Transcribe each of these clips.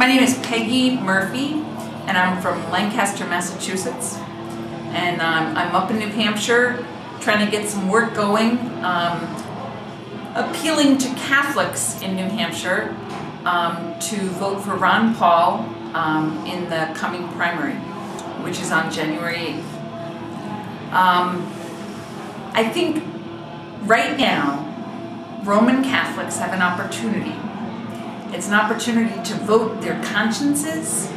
My name is Peggy Murphy, and I'm from Lancaster, Massachusetts. And I'm up in New Hampshire trying to get some work going, appealing to Catholics in New Hampshire to vote for Ron Paul in the coming primary, which is on January 8th. I think right now, Roman Catholics have an opportunity. It's an opportunity to vote their consciences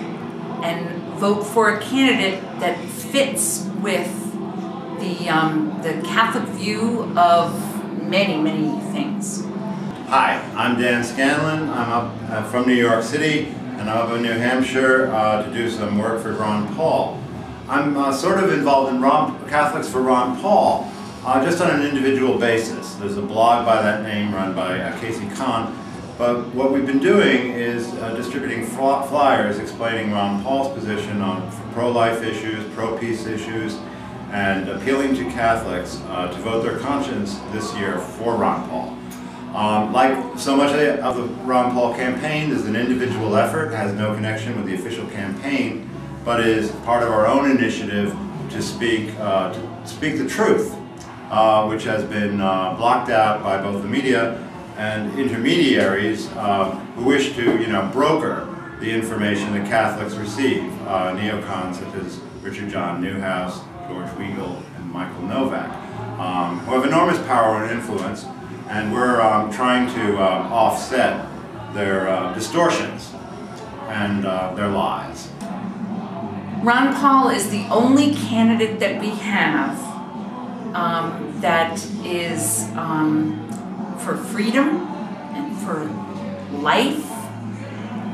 and vote for a candidate that fits with the Catholic view of many, many things. Hi, I'm Dan Scanlon. I'm up from New York City, and I'm up in New Hampshire to do some work for Ron Paul. I'm sort of involved in Catholics for Ron Paul, just on an individual basis. There's a blog by that name run by Casey Kahn. But what we've been doing is distributing flyers explaining Ron Paul's position on pro-life issues, pro-peace issues, and appealing to Catholics to vote their conscience this year for Ron Paul. Like so much of the Ron Paul campaign, is an individual effort, has no connection with the official campaign, but is part of our own initiative to speak the truth, which has been blocked out by both the media and intermediaries who wish to, broker the information that Catholics receive. Neocons such as Richard John Newhouse, George Weigel, and Michael Novak, who have enormous power and influence, and we're trying to offset their distortions and their lies. Ron Paul is the only candidate that we have that is for freedom and for life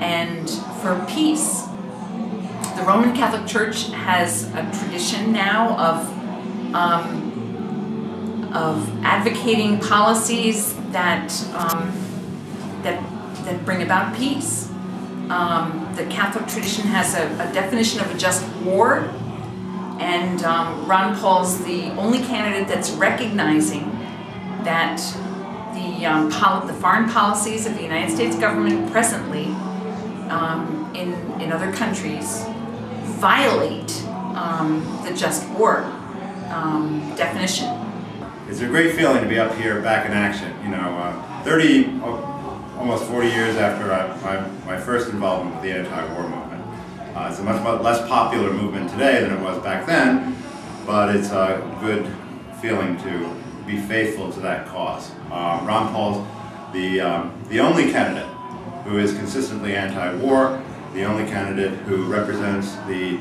and for peace. The Roman Catholic Church has a tradition now of advocating policies that that bring about peace. The Catholic tradition has a definition of a just war, and Ron Paul's the only candidate that's recognizing that the foreign policies of the United States government presently in other countries violate the just war definition. It's a great feeling to be up here back in action. 30, almost 40 years after my first involvement with the anti-war movement. It's a much less popular movement today than it was back then, but it's a good feeling to be faithful to that cause. Ron Paul's the only candidate who is consistently anti-war, the only candidate who represents the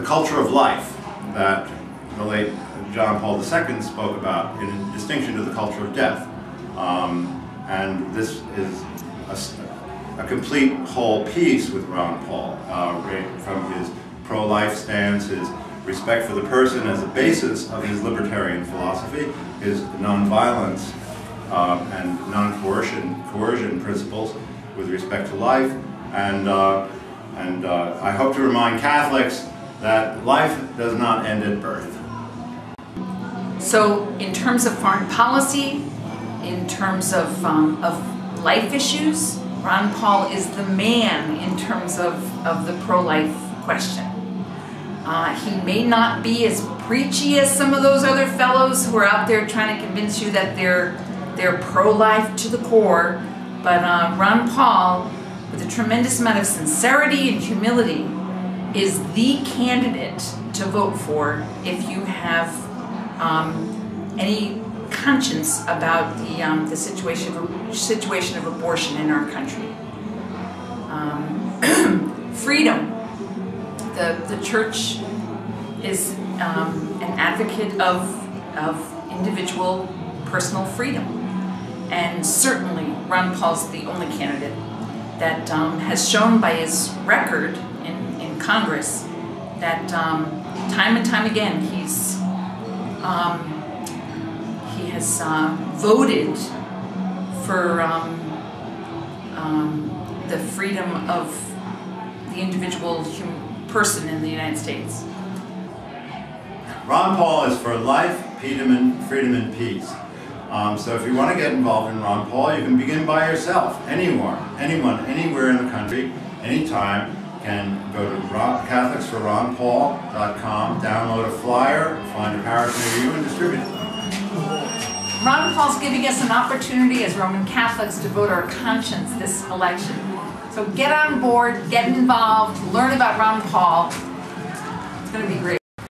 culture of life that the late John Paul II spoke about in distinction to the culture of death. And this is a complete whole piece with Ron Paul, from his pro-life stance, his respect for the person as a basis of his libertarian philosophy, his nonviolence and non-coercion principles with respect to life, and I hope to remind Catholics that life does not end at birth. So, in terms of foreign policy, in terms of life issues, Ron Paul is the man in terms of the pro-life question. He may not be as preachy as some of those other fellows who are out there trying to convince you that they're pro-life to the core, but Ron Paul, with a tremendous amount of sincerity and humility, is the candidate to vote for if you have any conscience about the situation of abortion in our country. Freedom. The church is an advocate of individual personal freedom, and certainly Ron Paul's the only candidate that has shown by his record in Congress that time and time again he has voted for the freedom of the individual person in the United States. Ron Paul is for life, freedom, and peace. So if you want to get involved in Ron Paul, you can begin by yourself. Anyone, anywhere in the country, anytime, can go to CatholicsForRonPaul.com, download a flyer, find a parish near you, and distribute it. Ron Paul's giving us an opportunity as Roman Catholics to vote our conscience this election. So get on board, get involved, learn about Ron Paul. It's going to be great.